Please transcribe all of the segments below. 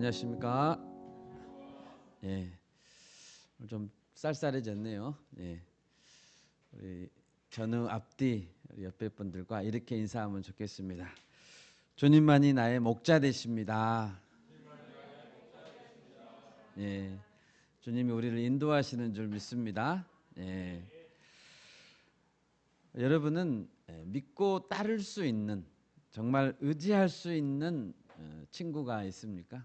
안녕하십니까? 예, 오늘 좀 쌀쌀해졌네요. 예, 우리 전후 앞뒤 우리 옆에 분들과 이렇게 인사하면 좋겠습니다. 주님만이 나의 목자 되십니다. 예, 주님이 우리를 인도하시는 줄 믿습니다. 예, 여러분은 믿고 따를 수 있는, 정말 의지할 수 있는 친구가 있습니까?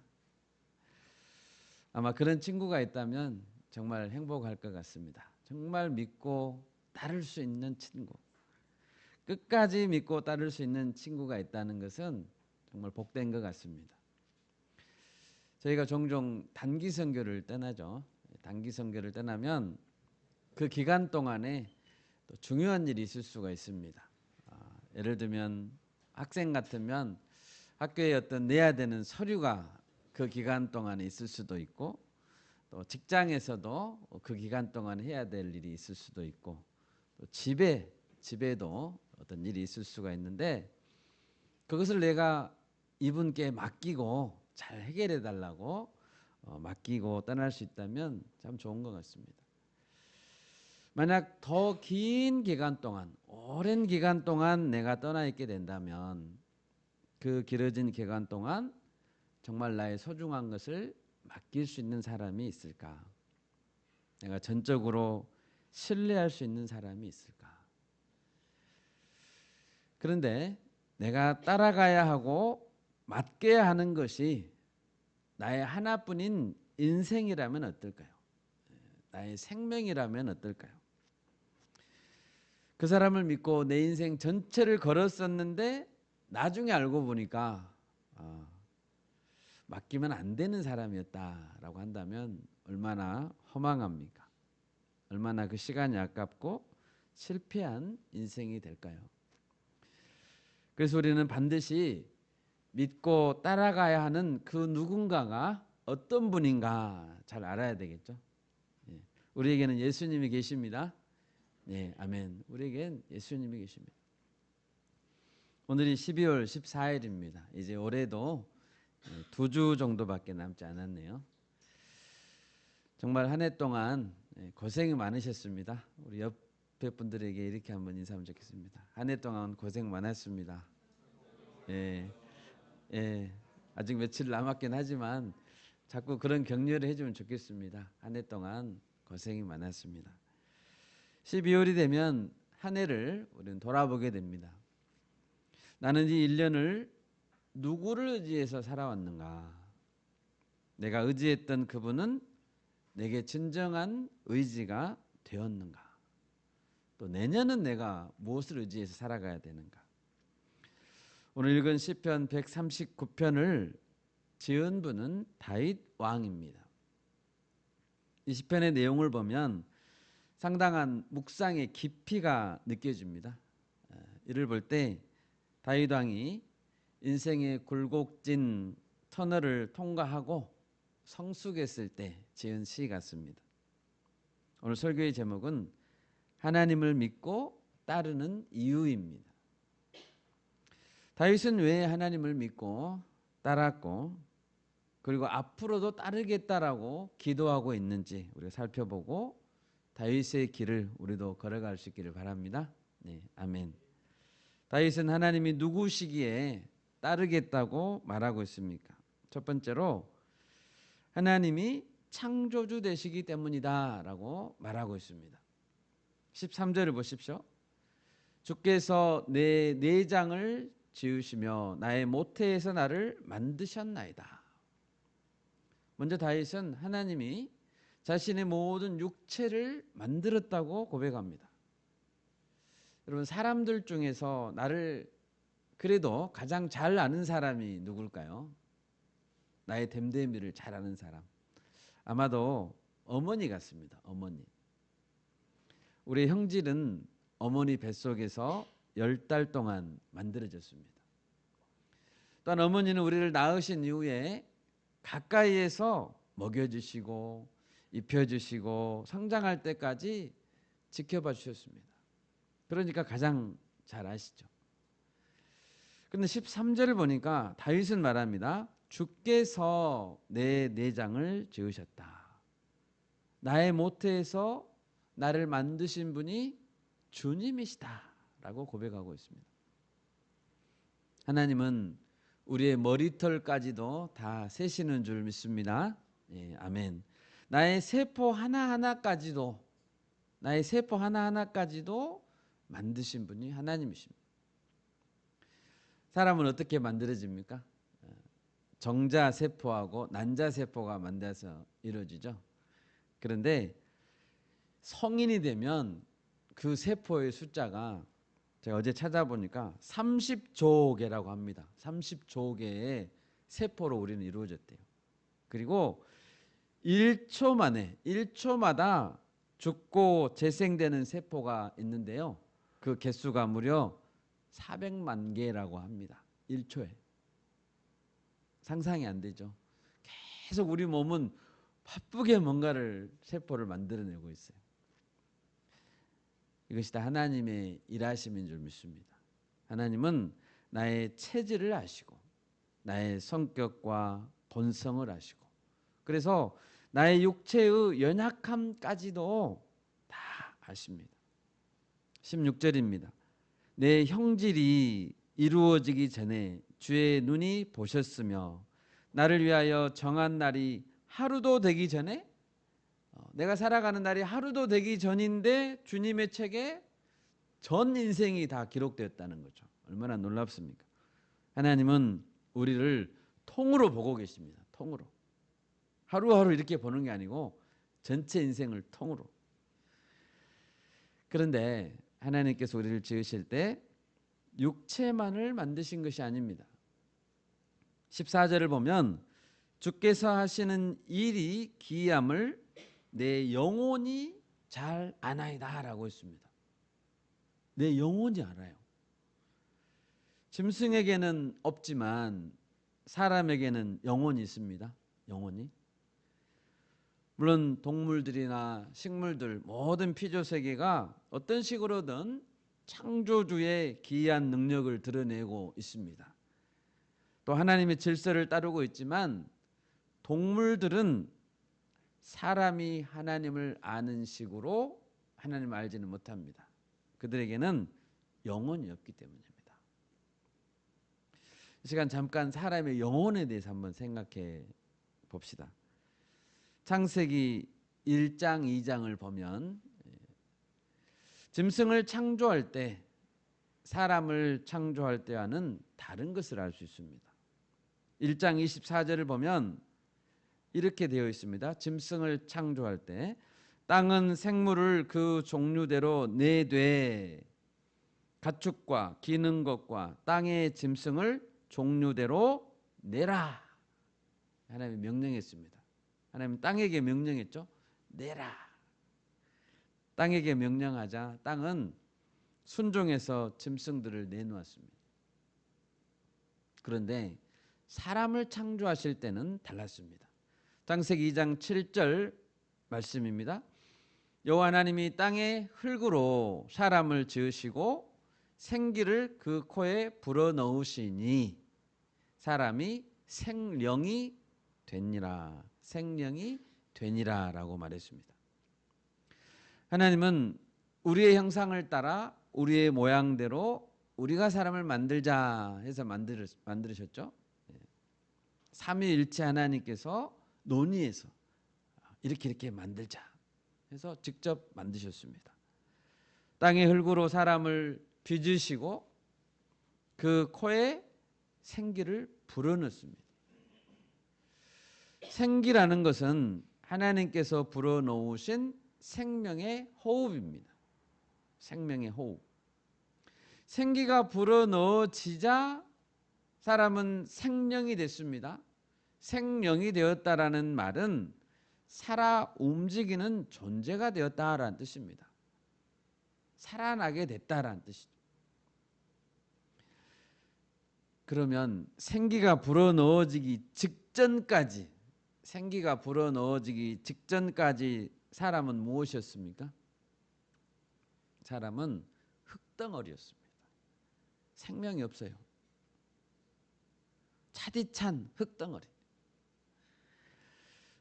아마 그런 친구가 있다면 정말 행복할 것 같습니다. 정말 믿고 따를 수 있는 친구, 끝까지 믿고 따를 수 있는 친구가 있다는 것은 정말 복된 것 같습니다. 저희가 종종 단기 선교를 떠나죠. 단기 선교를 떠나면 그 기간 동안에 또 중요한 일이 있을 수가 있습니다. 예를 들면 학생 같으면 학교에 어떤 내야 되는 서류가 그 기간 동안에 있을 수도 있고, 또 직장에서도 그 기간 동안 해야 될 일이 있을 수도 있고, 또 집에도 어떤 일이 있을 수가 있는데, 그것을 내가 이분께 맡기고 잘 해결해 달라고 맡기고 떠날 수 있다면 참 좋은 것 같습니다. 만약 더 긴 기간 동안, 오랜 기간 동안 내가 떠나 있게 된다면 그 길어진 기간 동안 정말 나의 소중한 것을 맡길 수 있는 사람이 있을까? 내가 전적으로 신뢰할 수 있는 사람이 있을까? 그런데 내가 따라가야 하고 맡겨야 하는 것이 나의 하나뿐인 인생이라면 어떨까요? 나의 생명이라면 어떨까요? 그 사람을 믿고 내 인생 전체를 걸었었는데 나중에 알고 보니까 맡기면 안 되는 사람이었다라고 한다면 얼마나 허망합니까? 얼마나 그 시간이 아깝고 실패한 인생이 될까요? 그래서 우리는 반드시 믿고 따라가야 하는 그 누군가가 어떤 분인가 잘 알아야 되겠죠. 예. 우리에게는 예수님이 계십니다. 네, 아멘. 우리에겐 예수님이 계십니다. 오늘이 12월 14일입니다. 이제 올해도 2주 정도밖에 남지 않았네요. 정말 한 해 동안 고생이 많으셨습니다. 우리 옆에 분들에게 이렇게 한번 인사하면 좋겠습니다. 한 해 동안 고생 많았습니다. 예, 예, 아직 며칠 남았긴 하지만 자꾸 그런 격려를 해주면 좋겠습니다. 한 해 동안 고생이 많았습니다. 12월이 되면 한 해를 우리는 돌아보게 됩니다. 나는 이 1년을 누구를 의지해서 살아왔는가? 내가 의지했던 그분은 내게 진정한 의지가 되었는가? 또 내년은 내가 무엇을 의지해서 살아가야 되는가? 오늘 읽은 시편 139편을 지은 분은 다윗 왕입니다. 이 시편의 내용을 보면 상당한 묵상의 깊이가 느껴집니다. 이를 볼 때 다윗 왕이 인생의 굴곡진 터널을 통과하고 성숙했을 때 지은 시 같습니다. 오늘 설교의 제목은 하나님을 믿고 따르는 이유입니다. 다윗은 왜 하나님을 믿고 따랐고 그리고 앞으로도 따르겠다라고 기도하고 있는지 우리가 살펴보고 다윗의 길을 우리도 걸어갈 수 있기를 바랍니다. 네, 아멘. 다윗은 하나님이 누구시기에 따르겠다고 말하고 있습니까? 첫 번째로 하나님이 창조주 되시기 때문이다 라고 말하고 있습니다. 13절을 보십시오. 주께서 내 내장을 지으시며 나의 모태에서 나를 만드셨나이다. 먼저 다윗은 하나님이 자신의 모든 육체를 만들었다고 고백합니다. 여러분, 사람들 중에서 나를 그래도 가장 잘 아는 사람이 누굴까요? 나의 됨됨이를 잘 아는 사람. 아마도 어머니 같습니다. 어머니. 우리 형질은 어머니 뱃속에서 10달 동안 만들어졌습니다. 또한 어머니는 우리를 낳으신 이후에 가까이에서 먹여주시고 입혀주시고 성장할 때까지 지켜봐 주셨습니다. 그러니까 가장 잘 아시죠. 그런데 13절을 보니까 다윗은 말합니다. 주께서 내 내장을 지으셨다. 나의 모태에서 나를 만드신 분이 주님이시다라고 고백하고 있습니다. 하나님은 우리의 머리털까지도 다 세시는 줄 믿습니다. 예, 아멘. 나의 세포 하나하나까지도 만드신 분이 하나님이십니다. 사람은 어떻게 만들어집니까? 정자세포하고 난자세포가 만나서 이루어지죠. 그런데 성인이 되면 그 세포의 숫자가 제가 어제 찾아보니까 30조 개라고 합니다. 30조 개의 세포로 우리는 이루어졌대요. 그리고 1초마다 죽고 재생되는 세포가 있는데요. 그 개수가 무려 400만 개라고 합니다. 1초에. 상상이 안 되죠. 계속 우리 몸은 바쁘게 뭔가를 세포를 만들어내고 있어요. 이것이 다 하나님의 일하심인 줄 믿습니다. 하나님은 나의 체질을 아시고 나의 성격과 본성을 아시고 그래서 나의 육체의 연약함까지도 다 아십니다. 16절입니다. 내 형질이 이루어지기 전에 주의 눈이 보셨으며 나를 위하여 정한 날이 하루도 되기 전에 내가 살아가는 날이 하루도 되기 전인데 주님의 책에 전 인생이 다 기록되었다는 거죠. 얼마나 놀랍습니까? 하나님은 우리를 통으로 보고 계십니다. 통으로. 하루하루 이렇게 보는 게 아니고 전체 인생을 통으로. 그런데 하나님께서 우리를 지으실 때 육체만을 만드신 것이 아닙니다. 14절을 보면 주께서 하시는 일이 기이함을 내 영혼이 잘 아나이다 라고 했습니다. 내 영혼이 알아요. 짐승에게는 없지만 사람에게는 영혼이 있습니다. 영혼이. 물론 동물들이나 식물들 모든 피조세계가 어떤 식으로든 창조주의 기이한 능력을 드러내고 있습니다. 또 하나님의 질서를 따르고 있지만 동물들은 사람이 하나님을 아는 식으로 하나님을 알지는 못합니다. 그들에게는 영혼이 없기 때문입니다. 이 시간 잠깐 사람의 영혼에 대해서 한번 생각해 봅시다. 창세기 1장, 2장을 보면 짐승을 창조할 때 사람을 창조할 때와는 다른 것을 알 수 있습니다. 1장 24절을 보면 이렇게 되어 있습니다. 짐승을 창조할 때 땅은 생물을 그 종류대로 내되 가축과 기는 것과 땅의 짐승을 종류대로 내라. 하나님이 명령했습니다. 하나님은 땅에게 명령했죠. 내라. 땅에게 명령하자 땅은 순종해서 짐승들을 내놓았습니다. 그런데 사람을 창조하실 때는 달랐습니다. 창세기 2장 7절 말씀입니다. 여호와 하나님이 땅에 흙으로 사람을 지으시고 생기를 그 코에 불어넣으시니 사람이 생령이 되니라. 생령이 되니라라고 말했습니다. 하나님은 우리의 형상을 따라 우리의 모양대로 우리가 사람을 만들자 해서 만들으셨죠. 삼위일체 하나님께서 논의해서 이렇게 만들자 해서 직접 만드셨습니다. 땅의 흙으로 사람을 빚으시고 그 코에 생기를 불어넣습니다. 생기라는 것은 하나님께서 불어넣으신 생명의 호흡입니다. 생명의 호흡. 생기가 불어넣어지자 사람은 생령이 됐습니다. 생령이 되었다라는 말은 살아 움직이는 존재가 되었다라는 뜻입니다. 살아나게 됐다라는 뜻이죠. 그러면 생기가 불어넣어지기 직전까지 사람은 무엇이었습니까? 사람은 흙덩어리였습니다. 생명이 없어요. 차디찬 흙덩어리.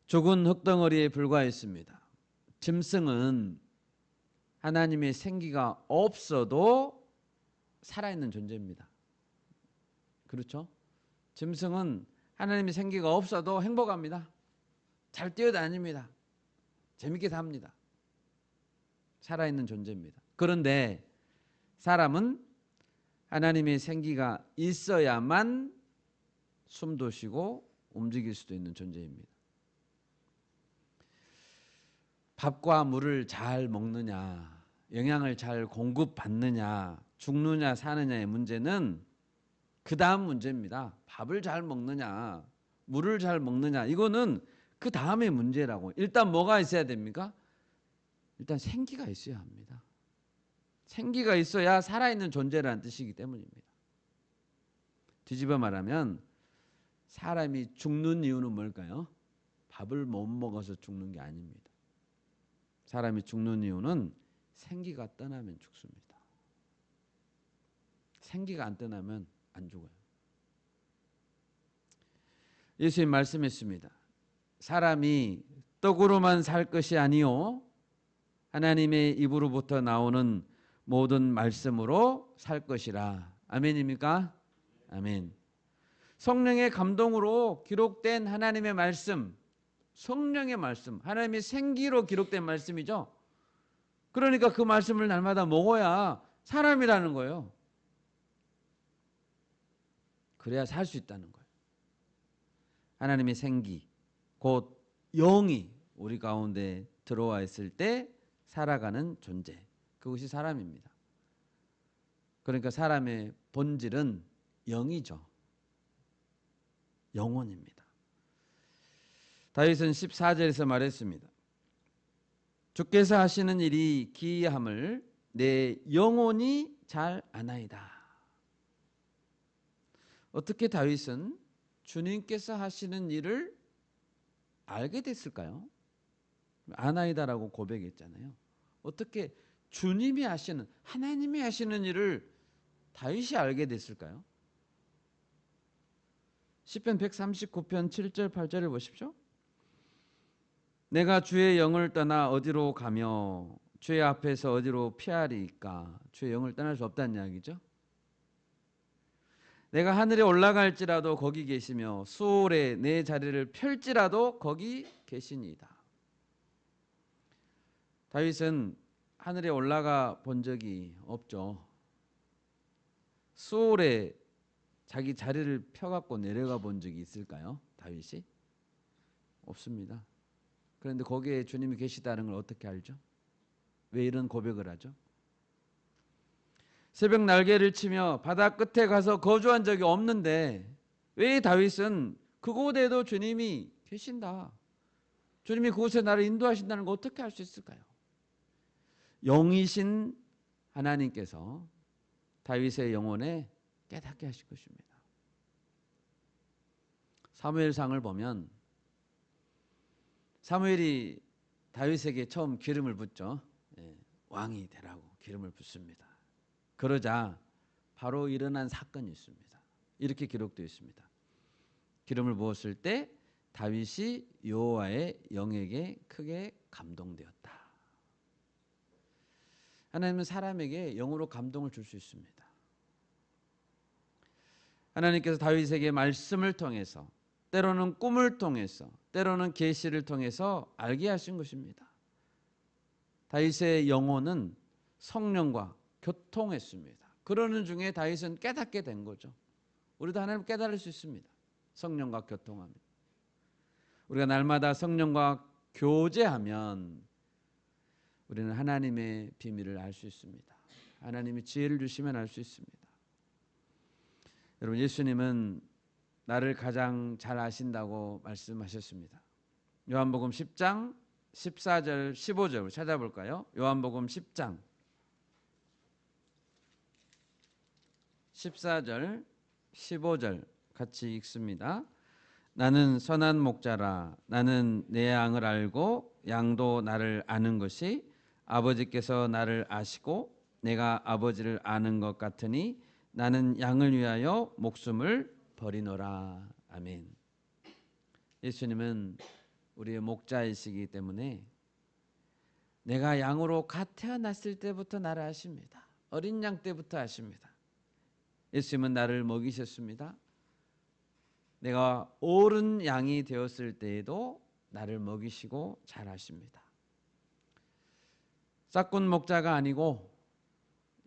죽은 흙덩어리에 불과했습니다. 짐승은 하나님의 생기가 없어도 살아있는 존재입니다. 그렇죠? 짐승은 하나님의 생기가 없어도 행복합니다. 잘 뛰어다닙니다. 재밌게 삽니다. 살아있는 존재입니다. 그런데 사람은 하나님의 생기가 있어야만 숨도 쉬고 움직일 수도 있는 존재입니다. 밥과 물을 잘 먹느냐, 영양을 잘 공급받느냐, 죽느냐 사느냐의 문제는 그 다음 문제입니다. 밥을 잘 먹느냐, 물을 잘 먹느냐, 이거는 그 다음의 문제라고. 일단 뭐가 있어야 됩니까? 일단 생기가 있어야 합니다. 생기가 있어야 살아있는 존재라는 뜻이기 때문입니다. 뒤집어 말하면 사람이 죽는 이유는 뭘까요? 밥을 못 먹어서 죽는 게 아닙니다. 사람이 죽는 이유는 생기가 떠나면 죽습니다. 생기가 안 떠나면 안 죽어요. 예수님 말씀했습니다. 사람이 떡으로만 살 것이 아니요 하나님의 입으로부터 나오는 모든 말씀으로 살 것이라. 아멘입니까? 아멘. 성령의 감동으로 기록된 하나님의 말씀, 성령의 말씀, 하나님의 생기로 기록된 말씀이죠. 그러니까 그 말씀을 날마다 먹어야 사람이라는 거예요. 그래야 살 수 있다는 거예요. 하나님의 생기, 곧 영이 우리 가운데 들어와 있을 때 살아가는 존재, 그것이 사람입니다. 그러니까 사람의 본질은 영이죠. 영혼입니다. 다윗은 14절에서 말했습니다. 주께서 하시는 일이 기이함을 내 영혼이 잘 아나이다. 어떻게 다윗은 주님께서 하시는 일을 알게 됐을까요? 아나이다라고 고백했잖아요. 어떻게 주님이 하시는, 하나님이 하시는 일을 다윗이 알게 됐을까요? 시편 139편 7절 8절을 보십시오. 내가 주의 영을 떠나 어디로 가며 주의 앞에서 어디로 피하리까? 주의 영을 떠날 수 없다는 이야기죠. 내가 하늘에 올라갈지라도 거기 계시며 수월에 내 자리를 펼지라도 거기 계시니이다. 다윗은 하늘에 올라가 본 적이 없죠. 수월에 자기 자리를 펴갖고 내려가 본 적이 있을까요? 다윗이? 없습니다. 그런데 거기에 주님이 계시다는 걸 어떻게 알죠? 왜 이런 고백을 하죠? 새벽 날개를 치며 바다 끝에 가서 거주한 적이 없는데 왜 다윗은 그곳에도 주님이 계신다, 주님이 그곳에 나를 인도하신다는 걸 어떻게 알 수 있을까요? 영이신 하나님께서 다윗의 영혼에 깨닫게 하실 것입니다. 사무엘상을 보면 사무엘이 다윗에게 처음 기름을 붓죠. 왕이 되라고 기름을 붓습니다. 그러자 바로 일어난 사건이 있습니다. 이렇게 기록되어 있습니다. 기름을 부었을 때 다윗이 여호와의 영에게 크게 감동되었다. 하나님은 사람에게 영으로 감동을 줄 수 있습니다. 하나님께서 다윗에게 말씀을 통해서, 때로는 꿈을 통해서, 때로는 계시를 통해서 알게 하신 것입니다. 다윗의 영혼은 성령과 교통했습니다. 그러는 중에 다윗은 깨닫게 된 거죠. 우리도 하나님을 깨달을 수 있습니다. 성령과 교통하면. 우리가 날마다 성령과 교제하면 우리는 하나님의 비밀을 알 수 있습니다. 하나님이 지혜를 주시면 알 수 있습니다. 여러분, 예수님은 나를 가장 잘 아신다고 말씀하셨습니다. 요한복음 10장 14절 15절 찾아볼까요? 요한복음 10장 14절 15절 같이 읽습니다. 나는 선한 목자라. 나는 내 양을 알고 양도 나를 아는 것이 아버지께서 나를 아시고 내가 아버지를 아는 것 같으니 나는 양을 위하여 목숨을 버리노라. 아멘. 예수님은 우리의 목자이시기 때문에 내가 양으로 갓 태어났을 때부터 나를 아십니다. 어린 양 때부터 아십니다. 예수님은 나를 먹이셨습니다. 내가 옳은 양이 되었을 때에도 나를 먹이시고 잘 아십니다. 싹군 목자가 아니고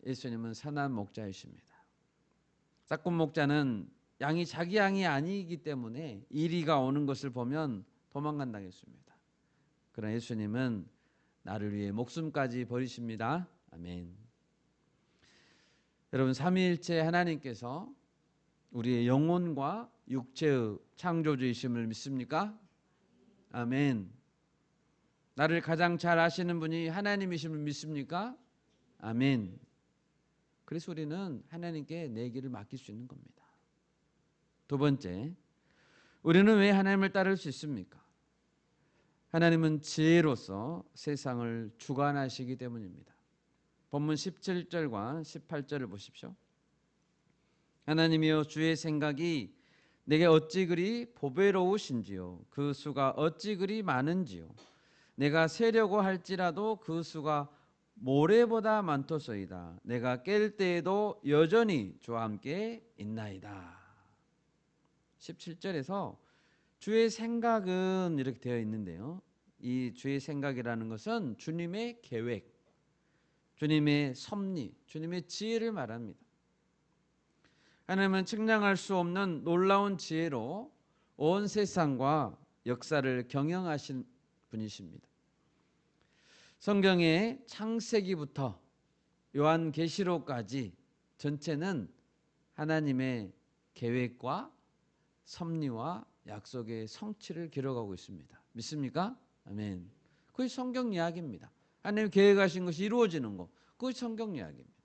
예수님은 선한 목자이십니다. 싹군 목자는 양이 자기 양이 아니기 때문에 이리가 오는 것을 보면 도망간다겠습니다. 그러나 예수님은 나를 위해 목숨까지 버리십니다. 아멘. 여러분, 삼위일체 하나님께서 우리의 영혼과 육체의 창조주이심을 믿습니까? 아멘. 나를 가장 잘 아시는 분이 하나님이심을 믿습니까? 아멘. 그래서 우리는 하나님께 내 길을 맡길 수 있는 겁니다. 두 번째, 우리는 왜 하나님을 따를 수 있습니까? 하나님은 지혜로서 세상을 주관하시기 때문입니다. 본문 17절과 18절을 보십시오. 하나님이여, 주의 생각이 내게 어찌 그리 보배로우신지요, 그 수가 어찌 그리 많은지요. 내가 세려고 할지라도 그 수가 모래보다 많도소이다. 내가 깰 때에도 여전히 주와 함께 있나이다. 17절에서 주의 생각은 이렇게 되어 있는데요, 이 주의 생각이라는 것은 주님의 계획, 주님의 섭리, 주님의 지혜를 말합니다. 하나님은 측량할 수 없는 놀라운 지혜로 온 세상과 역사를 경영하신 분이십니다. 성경의 창세기부터 요한계시록까지 전체는 하나님의 계획과 섭리와 약속의 성취를 기록하고 있습니다. 믿습니까? 아멘. 그게 성경 이야기입니다. 하나님 계획하신 것이 이루어지는 것, 그게 성경 이야기입니다.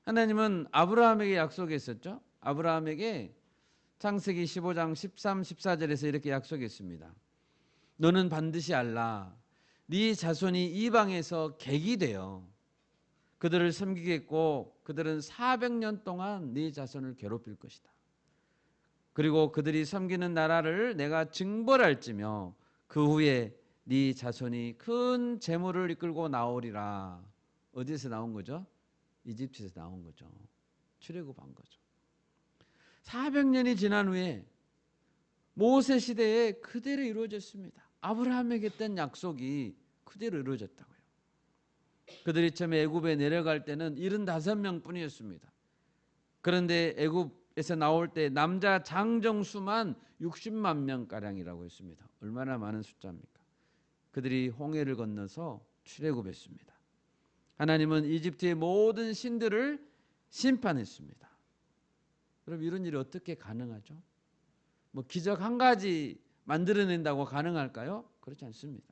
하나님은 아브라함에게 약속했었죠. 아브라함에게 창세기 15장 13, 14절에서 이렇게 약속했습니다. 너는 반드시 알라. 네 자손이 이방에서 객이 되어 그들을 섬기겠고 그들은 400년 동안 네 자손을 괴롭힐 것이다. 그리고 그들이 섬기는 나라를 내가 징벌할지며 그 후에 네 자손이 큰 재물을 이끌고 나오리라. 어디서 나온 거죠? 이집트에서 나온 거죠. 출애굽한 거죠. 400년이 지난 후에 모세 시대에 그대로 이루어졌습니다. 아브라함에게 했던 약속이 그대로 이루어졌다고요. 그들이 처음에 애굽에 내려갈 때는 75명 뿐이었습니다. 그런데 애굽에서 나올 때 남자 장정수만 60만 명가량이라고 했습니다. 얼마나 많은 숫자입니까? 그들이 홍해를 건너서 출애굽했습니다. 하나님은 이집트의 모든 신들을 심판했습니다. 그럼 이런 일이 어떻게 가능하죠? 뭐 기적 한 가지 만들어낸다고 가능할까요? 그렇지 않습니다.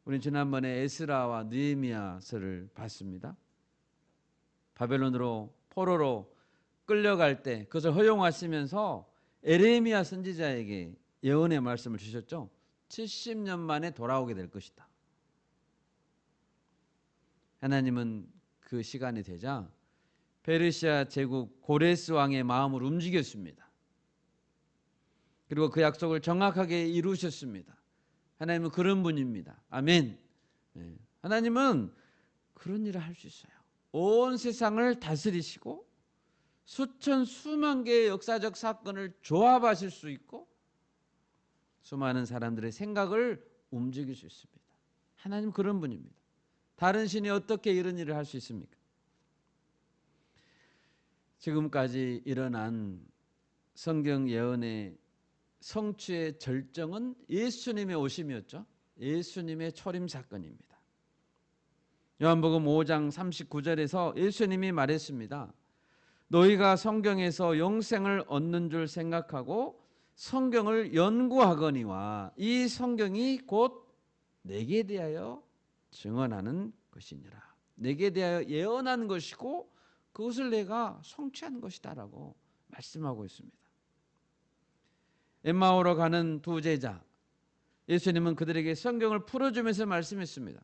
우리는 지난번에 에스라와 느헤미야서를 봤습니다. 바벨론으로 포로로 끌려갈 때 그것을 허용하시면서 에레미야 선지자에게 예언의 말씀을 주셨죠. 70년 만에 돌아오게 될 것이다. 하나님은 그 시간이 되자 페르시아 제국 고레스 왕의 마음을 움직였습니다. 그리고 그 약속을 정확하게 이루셨습니다. 하나님은 그런 분입니다. 아멘. 네. 하나님은 그런 일을 할 수 있어요. 온 세상을 다스리시고 수천 수만 개의 역사적 사건을 조합하실 수 있고 수많은 사람들의 생각을 움직일 수 있습니다. 하나님 그런 분입니다. 다른 신이 어떻게 이런 일을 할 수 있습니까? 지금까지 일어난 성경 예언의 성취의 절정은 예수님의 오심이었죠. 예수님의 초림 사건입니다. 요한복음 5장 39절에서 예수님이 말했습니다. 너희가 성경에서 영생을 얻는 줄 생각하고 성경을 연구하거니와 이 성경이 곧 내게 대하여 증언하는 것이니라. 내게 대하여 예언한 것이고 그것을 내가 성취한 것이다라고 말씀하고 있습니다. 엠마오로 가는 두 제자, 예수님은 그들에게 성경을 풀어주면서 말씀했습니다.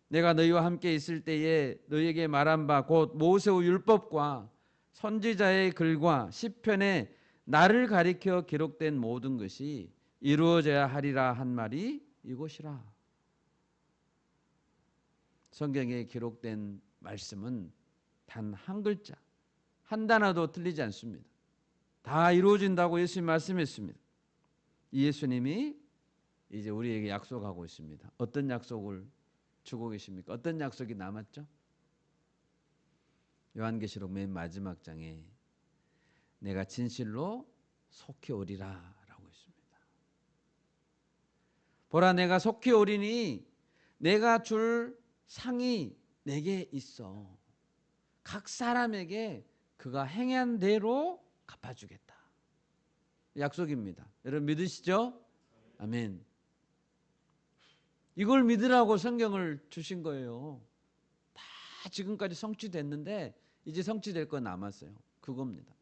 내가 너희와 함께 있을 때에 너희에게 말한 바 곧 모세의 율법과 선지자의 글과 시편에 나를 가리켜 기록된 모든 것이 이루어져야 하리라 한 말이 이것이라. 성경에 기록된 말씀은 단 한 글자, 한 단어도 틀리지 않습니다. 다 이루어진다고 예수님 말씀했습니다. 이 예수님이 이제 우리에게 약속하고 있습니다. 어떤 약속을 주고 계십니까? 어떤 약속이 남았죠? 요한계시록 맨 마지막 장에 내가 진실로 속히 오리라 라고 했습니다. 보라, 내가 속히 오리니 내가 줄 상이 내게 있어. 각 사람에게 그가 행한 대로 갚아주겠다. 약속입니다. 여러분 믿으시죠? 아멘. 이걸 믿으라고 성경을 주신 거예요. 다 지금까지 성취됐는데 이제 성취될 건 남았어요. 그겁니다.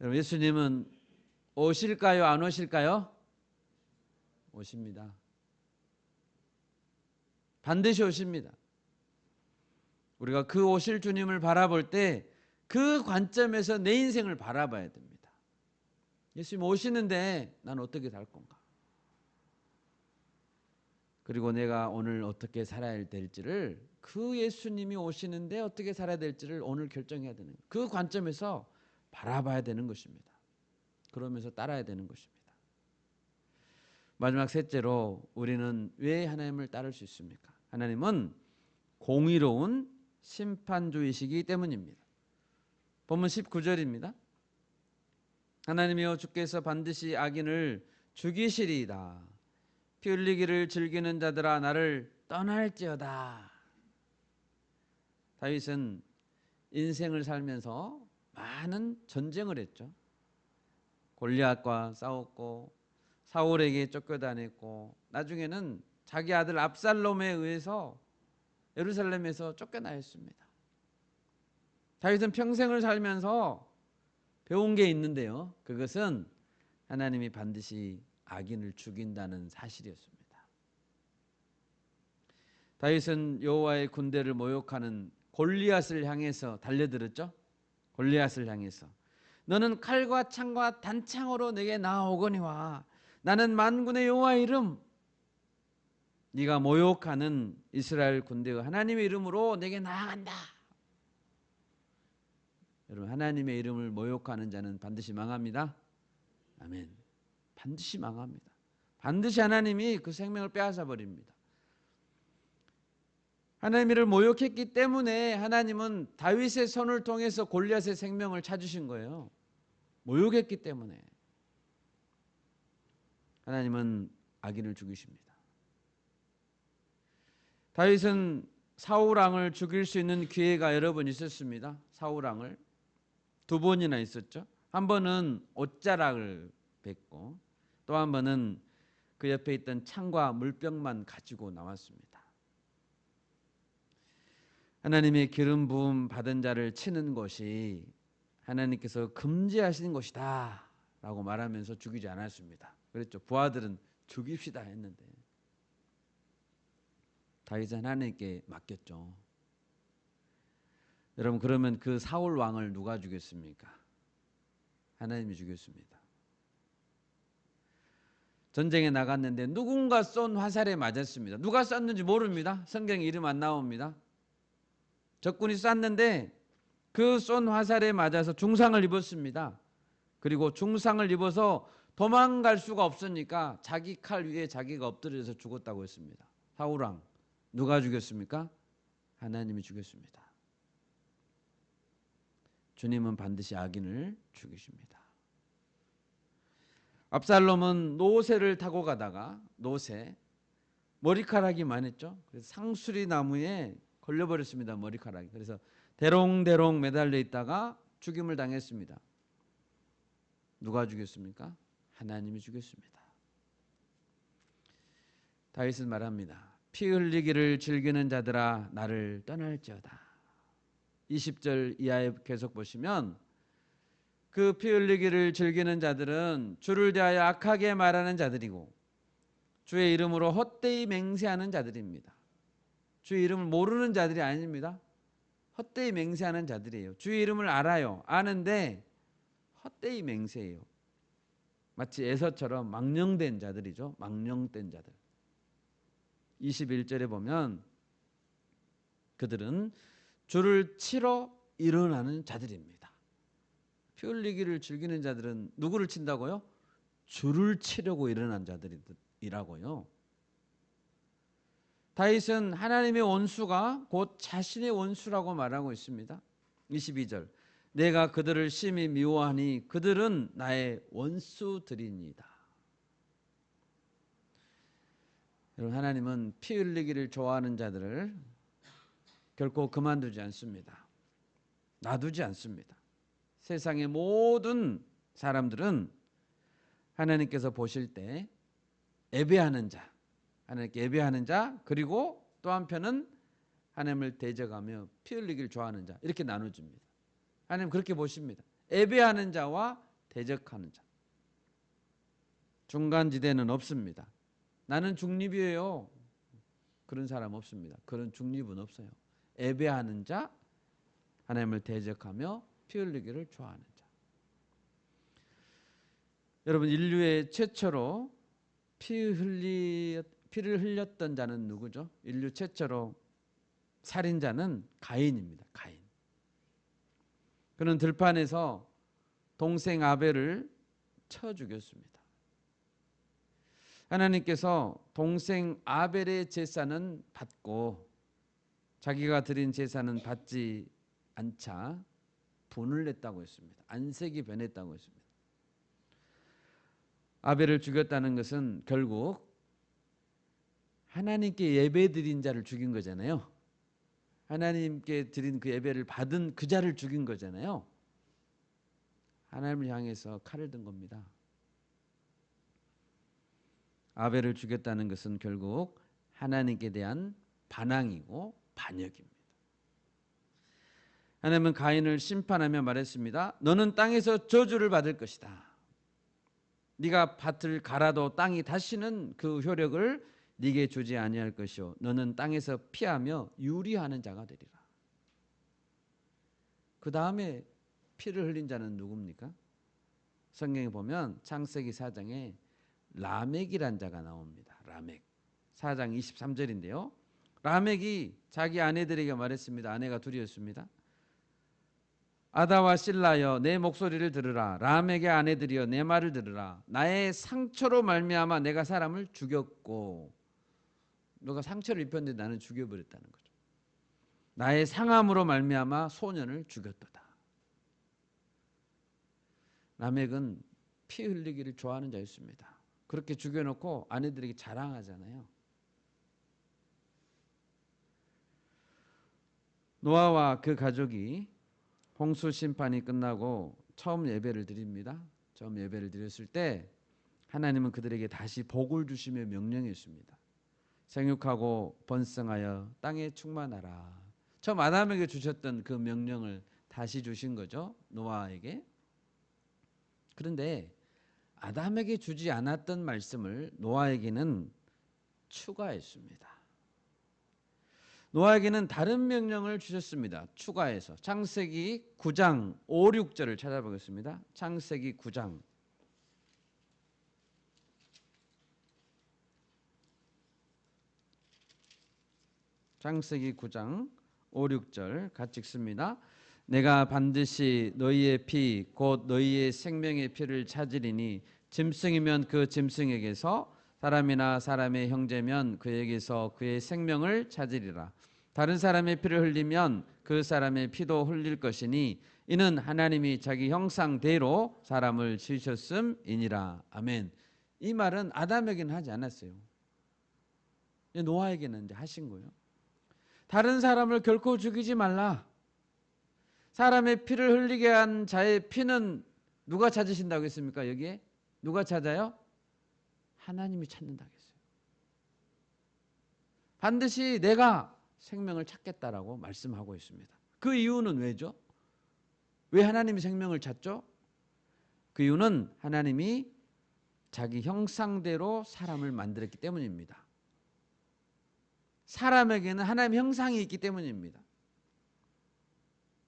여러분, 예수님은 오실까요? 안 오실까요? 오십니다. 반드시 오십니다. 우리가 그 오실 주님을 바라볼 때 그 관점에서 내 인생을 바라봐야 됩니다. 예수님 오시는데 난 어떻게 살 건가? 그리고 내가 오늘 어떻게 살아야 될지를, 그 예수님이 오시는데 어떻게 살아야 될지를 오늘 결정해야 되는, 그 관점에서 바라봐야 되는 것입니다. 그러면서 따라야 되는 것입니다. 마지막 셋째로, 우리는 왜 하나님을 따를 수 있습니까? 하나님은 공의로운 심판주이시기 때문입니다. 본문 19절입니다. 하나님이여 주께서 반드시 악인을 죽이시리이다. 피 흘리기를 즐기는 자들아 나를 떠날지어다. 다윗은 인생을 살면서 많은 전쟁을 했죠. 골리앗과 싸웠고 사울에게 쫓겨다녔고 나중에는 자기 아들 압살롬에 의해서 예루살렘에서 쫓겨나야 했습니다. 다윗은 평생을 살면서 배운 게 있는데요. 그것은 하나님이 반드시 악인을 죽인다는 사실이었습니다. 다윗은 여호와의 군대를 모욕하는 골리앗을 향해서 달려들었죠. 골리앗을 향해서 너는 칼과 창과 단창으로 내게 나아오거니와 나는 만군의 여호와의 이름, 네가 모욕하는 이스라엘 군대의 하나님의 이름으로 내게 나아간다. 여러분, 하나님의 이름을 모욕하는 자는 반드시 망합니다. 아멘. 반드시 망합니다. 반드시 하나님이 그 생명을 빼앗아 버립니다. 하나님을 모욕했기 때문에 하나님은 다윗의 손을 통해서 골리앗의 생명을 찾으신 거예요. 모욕했기 때문에 하나님은 악인을 죽이십니다. 다윗은 사울 왕을 죽일 수 있는 기회가 여러 번 있었습니다. 사울 왕을 두 번이나 있었죠. 한 번은 옷자락을 뱉고 또 한 번은 그 옆에 있던 창과 물병만 가지고 나왔습니다. 하나님의 기름 부음 받은 자를 치는 것이 하나님께서 금지하신 것이다 라고 말하면서 죽이지 않았습니다. 그랬죠. 부하들은 죽입시다 했는데 다윗은 하나님께 맡겼죠. 여러분, 그러면 그 사울 왕을 누가 죽였습니까? 하나님이 죽였습니다. 전쟁에 나갔는데 누군가 쏜 화살에 맞았습니다. 누가 쐈는지 모릅니다. 성경에 이름 안 나옵니다. 적군이 쐈는데 그 쏜 화살에 맞아서 중상을 입었습니다. 그리고 중상을 입어서 도망갈 수가 없으니까 자기 칼 위에 자기가 엎드려서 죽었다고 했습니다. 사울 왕 누가 죽였습니까? 하나님이 죽였습니다. 주님은 반드시 악인을 죽이십니다. 압살롬은 노새를 타고 가다가 머리카락이 많았죠. 그래서 상수리 나무에 걸려버렸습니다. 머리카락이. 그래서 대롱대롱 매달려 있다가 죽임을 당했습니다. 누가 죽였습니까? 하나님이 죽였습니다. 다윗은 말합니다. 피 흘리기를 즐기는 자들아 나를 떠날지어다. 20절 이하에 계속 보시면 그 피 흘리기를 즐기는 자들은 주를 대하여 악하게 말하는 자들이고 주의 이름으로 헛되이 맹세하는 자들입니다. 주의 이름을 모르는 자들이 아닙니다. 헛되이 맹세하는 자들이에요. 주의 이름을 알아요. 아는데 헛되이 맹세해요. 마치 에서처럼 망령된 자들이죠. 망령된 자들. 21절에 보면 그들은 주를 치러 일어나는 자들입니다. 피 흘리기를 즐기는 자들은 누구를 친다고요? 주를 치려고 일어난 자들이라고요. 다윗은 하나님의 원수가 곧 자신의 원수라고 말하고 있습니다. 22절 내가 그들을 심히 미워하니 그들은 나의 원수들이니이다. 여러분, 하나님은 피 흘리기를 좋아하는 자들을 결코 그만두지 않습니다. 놔두지 않습니다. 세상의 모든 사람들은 하나님께서 보실 때 예배하는 자, 하나님께 예배하는 자, 그리고 또 한편은 하나님을 대적하며 피 흘리기를 좋아하는 자, 이렇게 나눠줍니다. 하나님 그렇게 보십니다. 예배하는 자와 대적하는 자. 중간지대는 없습니다. 나는 중립이에요. 그런 사람 없습니다. 그런 중립은 없어요. 예배하는 자, 하나님을 대적하며 피 흘리기를 좋아하는 자. 여러분, 인류의 최초로 피를 흘렸던 자는 누구죠? 인류 최초로 살인자는 가인입니다. 가인. 그는 들판에서 동생 아벨을 쳐 죽였습니다. 하나님께서 동생 아벨의 제사는 받고 자기가 드린 제사는 받지 않자 분을 냈다고 했습니다. 안색이 변했다고 했습니다. 아벨을 죽였다는 것은 결국 하나님께 예배드린 자를 죽인 거잖아요. 하나님께 드린 그 예배를 받은 그 자를 죽인 거잖아요. 하나님을 향해서 칼을 든 겁니다. 아벨을 죽였다는 것은 결국 하나님께 대한 반항이고 반역입니다. 하나님은 가인을 심판하며 말했습니다. 너는 땅에서 저주를 받을 것이다. 네가 밭을 갈아도 땅이 다시는 그 효력을 네게 주지 아니할 것이요 너는 땅에서 피하며 유리하는 자가 되리라. 그 다음에 피를 흘린 자는 누굽니까? 성경에 보면 창세기 4장에 라멕이란 자가 나옵니다. 라멕 4장 23절인데요. 라멕이 자기 아내들에게 말했습니다. 아내가 둘이었습니다. 아다와 실라여 내 목소리를 들으라. 라멕의 아내들이여 내 말을 들으라. 나의 상처로 말미암아 내가 사람을 죽였고, 너가 상처를 입혔는데 나는 죽여버렸다는 거죠. 나의 상함으로 말미암아 소년을 죽였도다. 라멕은 피 흘리기를 좋아하는 자였습니다. 그렇게 죽여놓고 아내들에게 자랑하잖아요. 노아와 그 가족이 홍수 심판이 끝나고 처음 예배를 드립니다. 처음 예배를 드렸을 때 하나님은 그들에게 다시 복을 주시며 명령했습니다. 생육하고 번성하여 땅에 충만하라. 처음 아담에게 주셨던 그 명령을 다시 주신 거죠. 노아에게. 그런데 아담에게 주지 않았던 말씀을 노아에게는 추가했습니다. 노아에게는 다른 명령을 주셨습니다. 추가해서 창세기 9장 5, 6절을 찾아보겠습니다. 창세기 9장 창세기 9장 5, 6절 같이 읽습니다. 내가 반드시 너희의 피 곧 너희의 생명의 피를 찾으리니 짐승이면 그 짐승에게서 사람이나 사람의 형제면 그에게서 그의 생명을 찾으리라. 다른 사람의 피를 흘리면 그 사람의 피도 흘릴 것이니 이는 하나님이 자기 형상대로 사람을 지으셨음이니라. 아멘. 이 말은 아담에게는 하지 않았어요. 노아에게는 이제 하신 거예요. 다른 사람을 결코 죽이지 말라. 사람의 피를 흘리게 한 자의 피는 누가 찾으신다고 했습니까? 여기에 누가 찾아요? 하나님이 찾는다고 했어요. 반드시 내가 생명을 찾겠다라고 말씀하고 있습니다. 그 이유는 왜죠? 왜 하나님이 생명을 찾죠? 그 이유는 하나님이 자기 형상대로 사람을 만들었기 때문입니다. 사람에게는 하나님의 형상이 있기 때문입니다.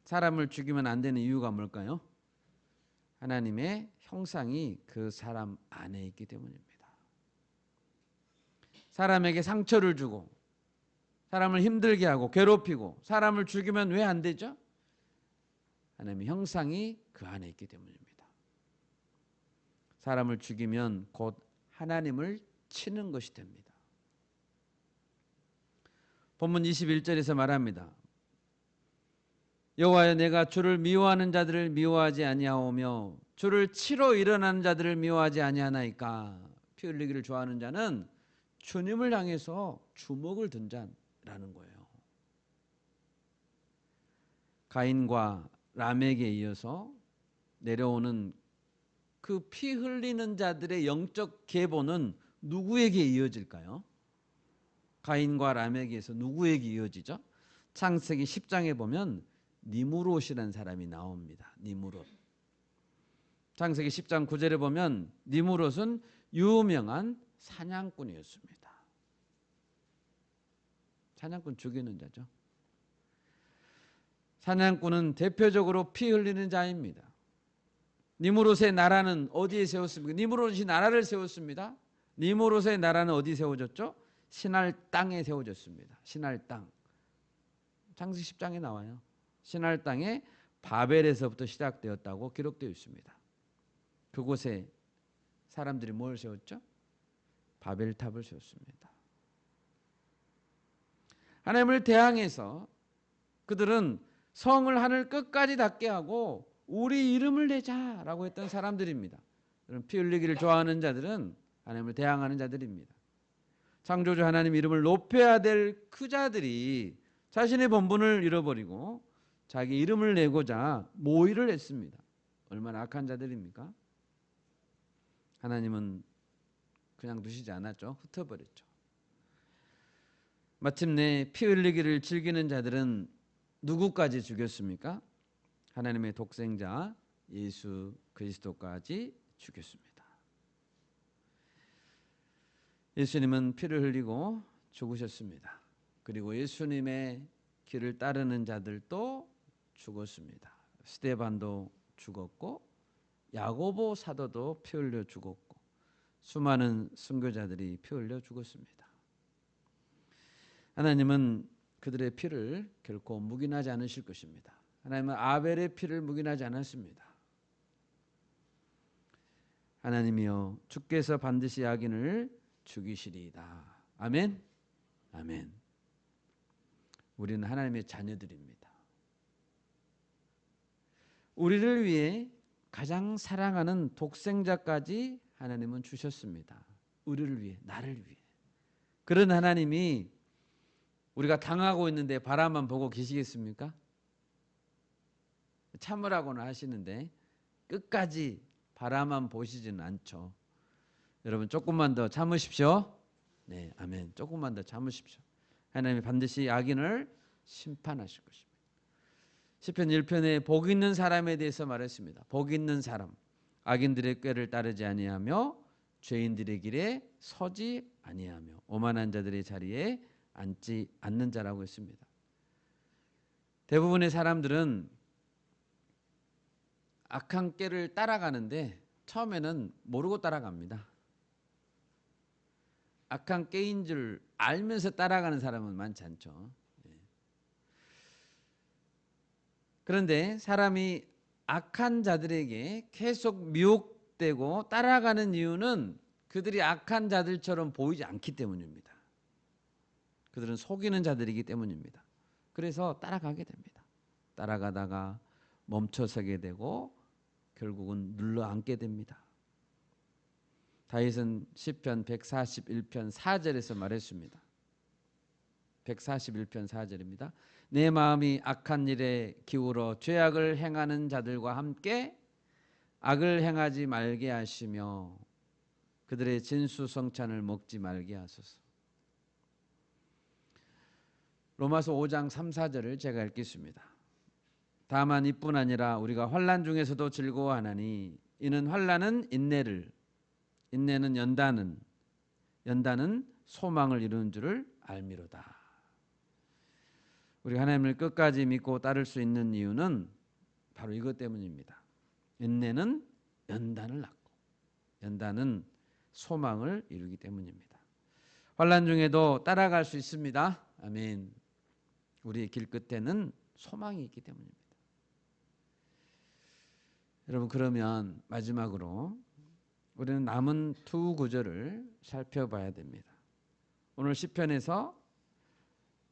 사람을 죽이면 안 되는 이유가 뭘까요? 하나님의 형상이 그 사람 안에 있기 때문입니다. 사람에게 상처를 주고 사람을 힘들게 하고 괴롭히고 사람을 죽이면 왜 안 되죠? 하나님의 형상이 그 안에 있기 때문입니다. 사람을 죽이면 곧 하나님을 치는 것이 됩니다. 본문 21절에서 말합니다. 여호와여, 내가 주를 미워하는 자들을 미워하지 아니하오며 주를 치러 일어나는 자들을 미워하지 아니하나이까. 피 흘리기를 좋아하는 자는 주님을 향해서 주먹을 든 자라는 거예요. 가인과 라멕에 이어서 내려오는 그 피 흘리는 자들의 영적 계보는 누구에게 이어질까요? 가인과 라멕에서 누구에게 이어지죠? 창세기 10장에 보면 니무롯이라는 사람이 나옵니다. 니무롯. 창세기 10장 9절에 보면 니무롯은 유명한 사냥꾼이었습니다. 사냥꾼 죽이는 자죠. 사냥꾼은 대표적으로 피 흘리는 자입니다. 니무롯의 나라는 어디에 세웠습니까? 니무롯이 나라를 세웠습니다. 니무롯의 나라는 어디 세워졌죠? 신할 땅에 세워졌습니다. 신할 땅. 창세기 10장에 나와요. 신할 땅에 바벨에서부터 시작되었다고 기록되어 있습니다. 그곳에 사람들이 뭘 세웠죠? 바벨탑을 세웠습니다. 하나님을 대항해서 그들은 성을 하늘 끝까지 닿게 하고 우리 이름을 내자라고 했던 사람들입니다. 피 흘리기를 좋아하는 자들은 하나님을 대항하는 자들입니다. 창조주 하나님 이름을 높여야 될 그 자들이 자신의 본분을 잃어버리고 자기 이름을 내고자 모의를 했습니다. 얼마나 악한 자들입니까? 하나님은 그냥 두시지 않았죠. 흩어버렸죠. 마침내 피 흘리기를 즐기는 자들은 누구까지 죽였습니까? 하나님의 독생자 예수 그리스도까지 죽였습니다. 예수님은 피를 흘리고 죽으셨습니다. 그리고 예수님의 길을 따르는 자들도 죽었습니다. 스데반도 죽었고 야고보 사도도 피 흘려 죽었고 수많은 순교자들이 피 흘려 죽었습니다. 하나님은 그들의 피를 결코 묵인하지 않으실 것입니다. 하나님은 아벨의 피를 묵인하지 않았습니다. 하나님이여, 주께서 반드시 악인을 죽이시리이다. 아멘. 아멘. 우리는 하나님의 자녀들입니다. 우리를 위해 가장 사랑하는 독생자까지 하나님은 주셨습니다. 우리를 위해, 나를 위해. 그런 하나님이 우리가 당하고 있는데 바라만 보고 계시겠습니까? 참으라고는 하시는데 끝까지 바라만 보시지는 않죠. 여러분 조금만 더 참으십시오. 네, 아멘. 조금만 더 참으십시오. 하나님이 반드시 악인을 심판하실 것입니다. 시편 1편에 복 있는 사람에 대해서 말했습니다. 복 있는 사람, 악인들의 꾀를 따르지 아니하며 죄인들의 길에 서지 아니하며 오만한 자들의 자리에 앉지 않는 자라고 했습니다. 대부분의 사람들은 악한 꾀를 따라가는데 처음에는 모르고 따라갑니다. 악한 꾀인 줄 알면서 따라가는 사람은 많지 않죠. 그런데 사람이 악한 자들에게 계속 미혹되고 따라가는 이유는 그들이 악한 자들처럼 보이지 않기 때문입니다. 그들은 속이는 자들이기 때문입니다. 그래서 따라가게 됩니다. 따라가다가 멈춰서게 되고 결국은 눌러앉게 됩니다. 다윗은 시편 141편 4절에서 말했습니다. 141편 4절입니다. 내 마음이 악한 일에 기울어 죄악을 행하는 자들과 함께 악을 행하지 말게 하시며 그들의 진수성찬을 먹지 말게 하소서. 로마서 5장 3, 4절을 제가 읽겠습니다. 다만 이뿐 아니라 우리가 환난 중에서도 즐거워하나니 이는 환난은 인내를, 인내는 연단은, 연단은 소망을 이루는 줄을 알미로다. 우리 하나님을 끝까지 믿고 따를 수 있는 이유는 바로 이것 때문입니다. 인내는 연단을 낳고 연단은 소망을 이루기 때문입니다. 환난 중에도 따라갈 수 있습니다. 아멘. 우리의 길 끝에는 소망이 있기 때문입니다. 여러분, 그러면 마지막으로 우리는 남은 두 구절을 살펴봐야 됩니다. 오늘 시편에서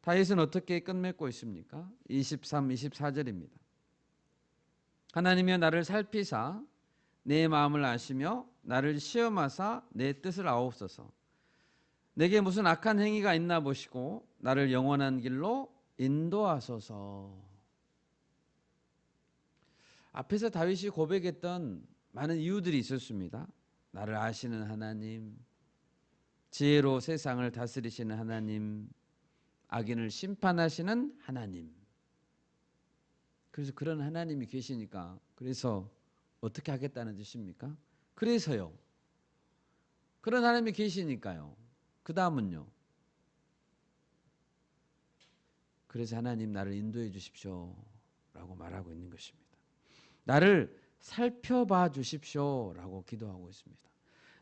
다윗은 어떻게 끝맺고 있습니까? 23, 24절입니다. 하나님이여 나를 살피사 내 마음을 아시며 나를 시험하사 내 뜻을 아옵소서. 내게 무슨 악한 행위가 있나 보시고 나를 영원한 길로 인도하소서. 앞에서 다윗이 고백했던 많은 이유들이 있었습니다. 나를 아시는 하나님, 지혜로 세상을 다스리시는 하나님, 악인을 심판하시는 하나님. 그래서 그런 하나님이 계시니까 그래서 어떻게 하겠다는 뜻입니까? 그래서요. 그런 하나님이 계시니까요. 그 다음은요. 그래서 하나님 나를 인도해 주십시오 라고 말하고 있는 것입니다. 나를 살펴봐 주십시오 라고 기도하고 있습니다.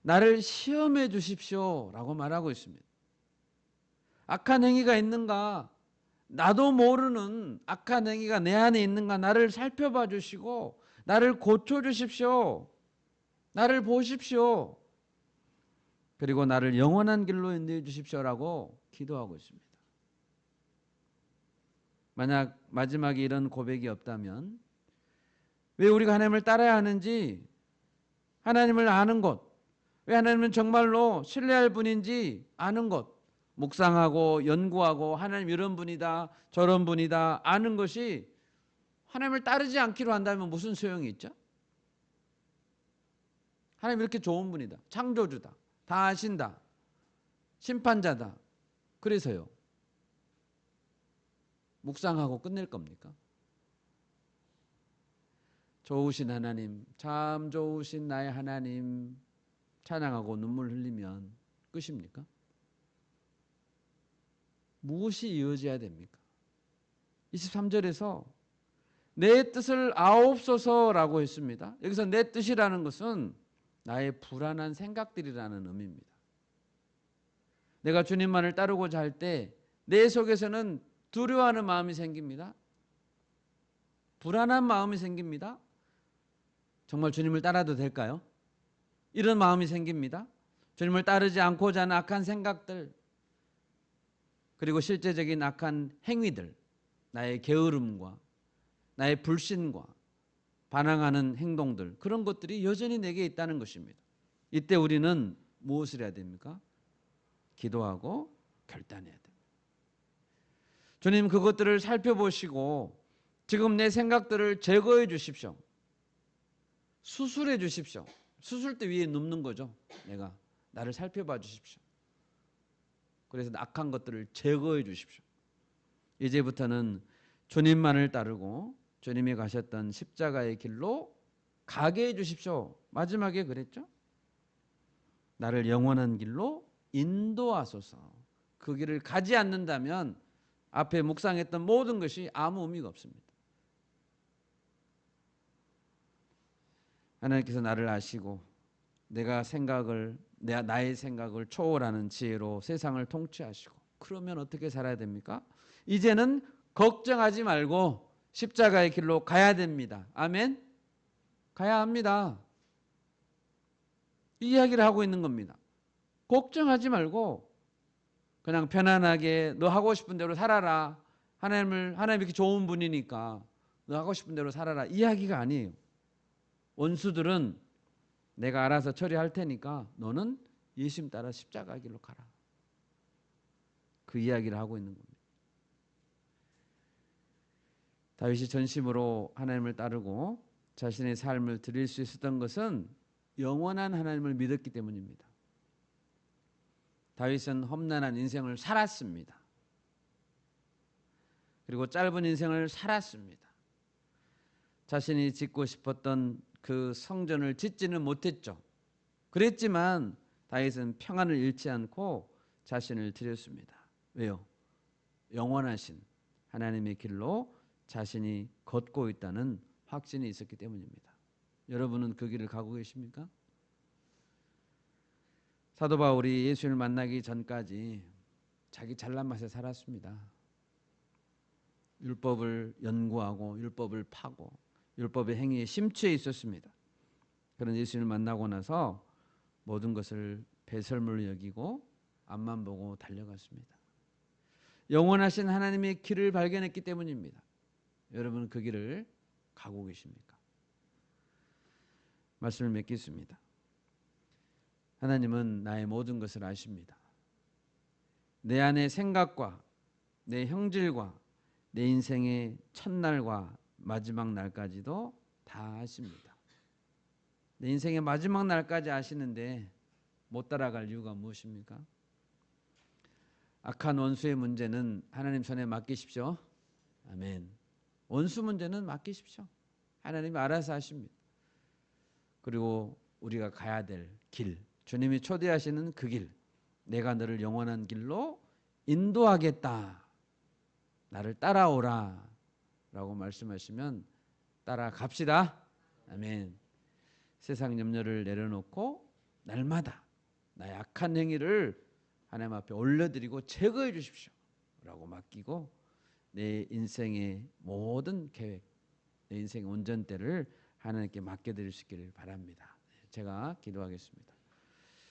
나를 시험해 주십시오 라고 말하고 있습니다. 악한 행위가 있는가? 나도 모르는 악한 행위가 내 안에 있는가? 나를 살펴봐 주시고 나를 고쳐 주십시오. 나를 보십시오. 그리고 나를 영원한 길로 인도해 주십시오라고 기도하고 있습니다. 만약 마지막에 이런 고백이 없다면 왜 우리가 하나님을 따라야 하는지, 하나님을 아는 것, 왜 하나님은 정말로 신뢰할 분인지 아는 것, 묵상하고 연구하고 하나님 이런 분이다 저런 분이다 아는 것이 하나님을 따르지 않기로 한다면 무슨 소용이 있죠? 하나님 이렇게 좋은 분이다, 창조주다, 다 아신다, 심판자다. 그래서요, 묵상하고 끝낼 겁니까? 좋으신 하나님, 참 좋으신 나의 하나님 찬양하고 눈물 흘리면 끝입니까? 무엇이 이어져야 됩니까? 23절에서 내 뜻을 아옵소서라고 했습니다. 여기서 내 뜻이라는 것은 나의 불안한 생각들이라는 의미입니다. 내가 주님만을 따르고자 할 때 내 속에서는 두려워하는 마음이 생깁니다. 불안한 마음이 생깁니다. 정말 주님을 따라도 될까요? 이런 마음이 생깁니다. 주님을 따르지 않고자 하는 악한 생각들, 그리고 실제적인 악한 행위들, 나의 게으름과 나의 불신과 반항하는 행동들, 그런 것들이 여전히 내게 있다는 것입니다. 이때 우리는 무엇을 해야 됩니까? 기도하고 결단해야 됩니다. 주님, 그것들을 살펴보시고 지금 내 생각들을 제거해 주십시오. 수술해 주십시오. 수술대 위에 눕는 거죠. 내가 나를 살펴봐 주십시오. 그래서 악한 것들을 제거해 주십시오. 이제부터는 주님만을 따르고 주님이 가셨던 십자가의 길로 가게 해 주십시오. 마지막에 그랬죠. 나를 영원한 길로 인도하소서. 그 길을 가지 않는다면 앞에 묵상했던 모든 것이 아무 의미가 없습니다. 하나님께서 나를 아시고 나의 생각을 초월하는 지혜로 세상을 통치하시고, 그러면 어떻게 살아야 됩니까? 이제는 걱정하지 말고 십자가의 길로 가야 됩니다. 아멘? 가야 합니다. 이 이야기를 하고 있는 겁니다. 걱정하지 말고 그냥 편안하게 너 하고 싶은 대로 살아라. 하나님 이렇게 좋은 분이니까 너 하고 싶은 대로 살아라. 이야기가 아니에요. 원수들은 내가 알아서 처리할 테니까 너는 예수님 따라 십자가 길로 가라. 그 이야기를 하고 있는 겁니다. 다윗이 전심으로 하나님을 따르고 자신의 삶을 드릴 수 있었던 것은 영원한 하나님을 믿었기 때문입니다. 다윗은 험난한 인생을 살았습니다. 그리고 짧은 인생을 살았습니다. 자신이 짓고 싶었던 그 성전을 짓지는 못했죠. 그랬지만 다윗은 평안을 잃지 않고 자신을 드렸습니다. 왜요? 영원하신 하나님의 길로 자신이 걷고 있다는 확신이 있었기 때문입니다. 여러분은 그 길을 가고 계십니까? 사도 바울이 예수를 만나기 전까지 자기 잘난 맛에 살았습니다. 율법을 연구하고 율법을 파고 율법의 행위에 심취해 있었습니다. 그런 예수를 만나고 나서 모든 것을 배설물로 여기고 앞만 보고 달려갔습니다. 영원하신 하나님의 길을 발견했기 때문입니다. 여러분 그 길을 가고 계십니까? 말씀을 맺겠습니다. 하나님은 나의 모든 것을 아십니다. 내 안의 생각과 내 형질과 내 인생의 첫날과 마지막 날까지도 다 아십니다. 내 인생의 마지막 날까지 아시는데 못 따라갈 이유가 무엇입니까? 악한 원수의 문제는 하나님 손에 맡기십시오. 아멘. 원수 문제는 맡기십시오. 하나님이 알아서 하십니다. 그리고 우리가 가야 될 길, 주님이 초대하시는 그 길, 내가 너를 영원한 길로 인도하겠다. 나를 따라오라 라고 말씀하시면 따라갑시다. 아멘. 세상 염려를 내려놓고 날마다 나의 악한 행위를 하나님 앞에 올려드리고 제거해 주십시오 라고 맡기고 내 인생의 모든 계획, 내 인생의 운전대를 하나님께 맡겨드릴 수 있기를 바랍니다. 제가 기도하겠습니다.